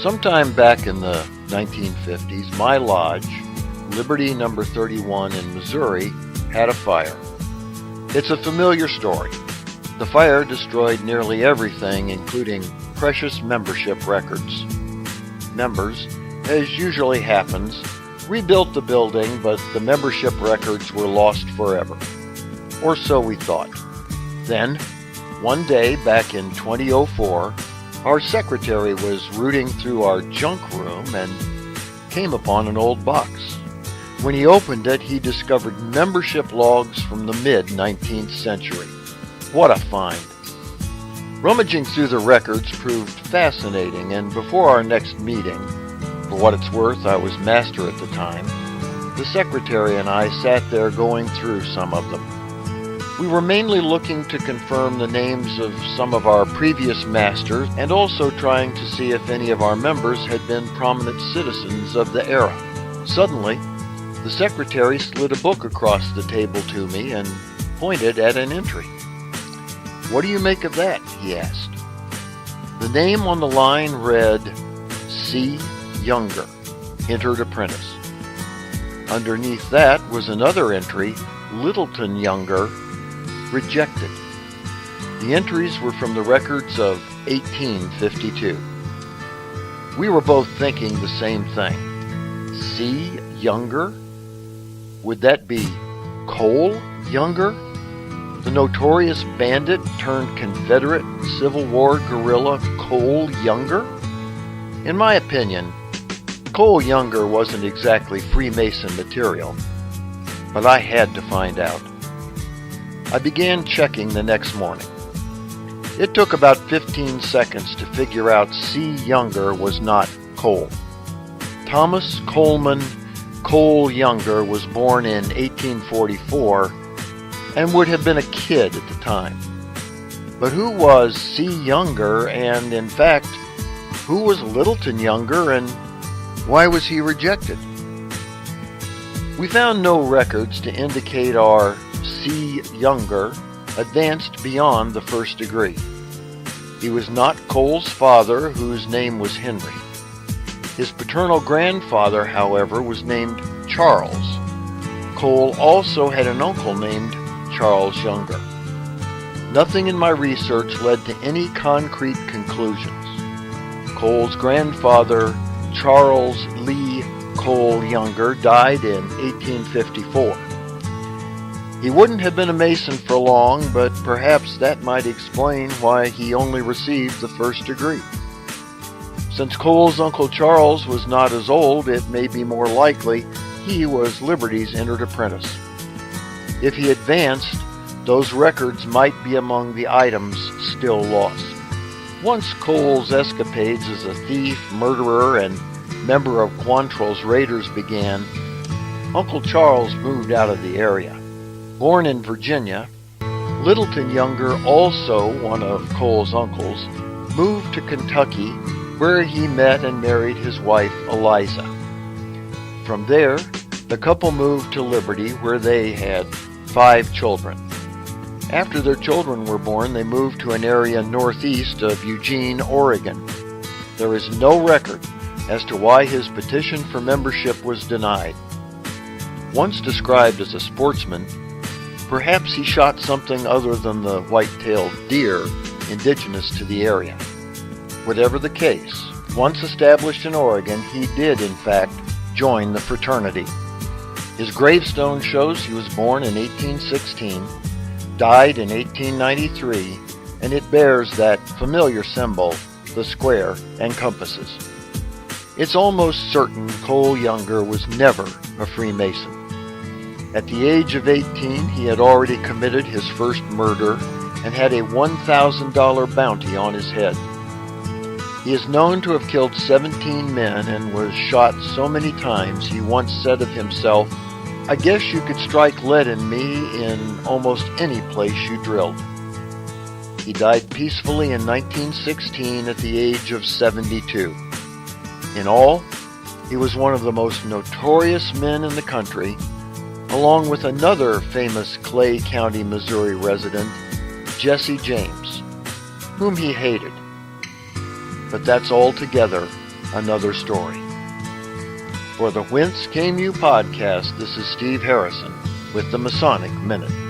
Sometime back in the 1950s, my lodge, Liberty Number 31 in Missouri, had a fire. It's a familiar story. The fire destroyed nearly everything, including precious membership records. Members, as usually happens, rebuilt the building, but the membership records were lost forever. Or so we thought. Then, one day back in 2004, our secretary was rooting through our junk room and came upon an old box. When he opened it, he discovered membership logs from the mid-19th century. What a find! Rummaging through the records proved fascinating, and before our next meeting, for what it's worth, I was master at the time, the secretary and I sat there going through some of them. We were mainly looking to confirm the names of some of our previous masters and also trying to see if any of our members had been prominent citizens of the era. Suddenly, the secretary slid a book across the table to me and pointed at an entry. "What do you make of that?" he asked. The name on the line read, C. Younger, entered apprentice. Underneath that was another entry, Littleton Younger, rejected. The entries were from the records of 1852. We were both thinking the same thing. C. Younger? Would that be Cole Younger? The notorious bandit turned Confederate Civil War guerrilla Cole Younger? In my opinion, Cole Younger wasn't exactly Freemason material, but I had to find out. I began checking the next morning. It took about 15 seconds to figure out C. Younger was not Cole. Thomas Coleman Cole Younger was born in 1844 and would have been a kid at the time. But who was C. Younger, and in fact, who was Littleton Younger, and why was he rejected? We found no records to indicate our C. Younger advanced beyond the first degree. He was not Cole's father, whose name was Henry. His paternal grandfather, however, was named Charles. Cole also had an uncle named Charles Younger. Nothing in my research led to any concrete conclusions. Cole's grandfather, Charles Lee Cole Younger, died in 1854. He wouldn't have been a Mason for long, but perhaps that might explain why he only received the first degree. Since Cole's Uncle Charles was not as old, it may be more likely he was Liberty's entered apprentice. If he advanced, those records might be among the items still lost. Once Cole's escapades as a thief, murderer, and member of Quantrill's raiders began, Uncle Charles moved out of the area. Born in Virginia, Littleton Younger, also one of Cole's uncles, moved to Kentucky, where he met and married his wife Eliza. From there, the couple moved to Liberty, where they had 5 children. After their children were born, they moved to an area northeast of Eugene, Oregon. There is no record as to why his petition for membership was denied. Once described as a sportsman, perhaps he shot something other than the white-tailed deer indigenous to the area. Whatever the case, once established in Oregon, he did, in fact, join the fraternity. His gravestone shows he was born in 1816, died in 1893, and it bears that familiar symbol, the square and compasses. It's almost certain Cole Younger was never a Freemason. At the age of 18, he had already committed his first murder and had a $1,000 bounty on his head. He is known to have killed 17 men and was shot so many times he once said of himself, "I guess you could strike lead in me in almost any place you drilled." He died peacefully in 1916 at the age of 72. In all, he was one of the most notorious men in the country, along with another famous Clay County, Missouri resident, Jesse James, whom he hated. But that's altogether another story. For the Whence Came You podcast, this is Steve Harrison with the Masonic Minute.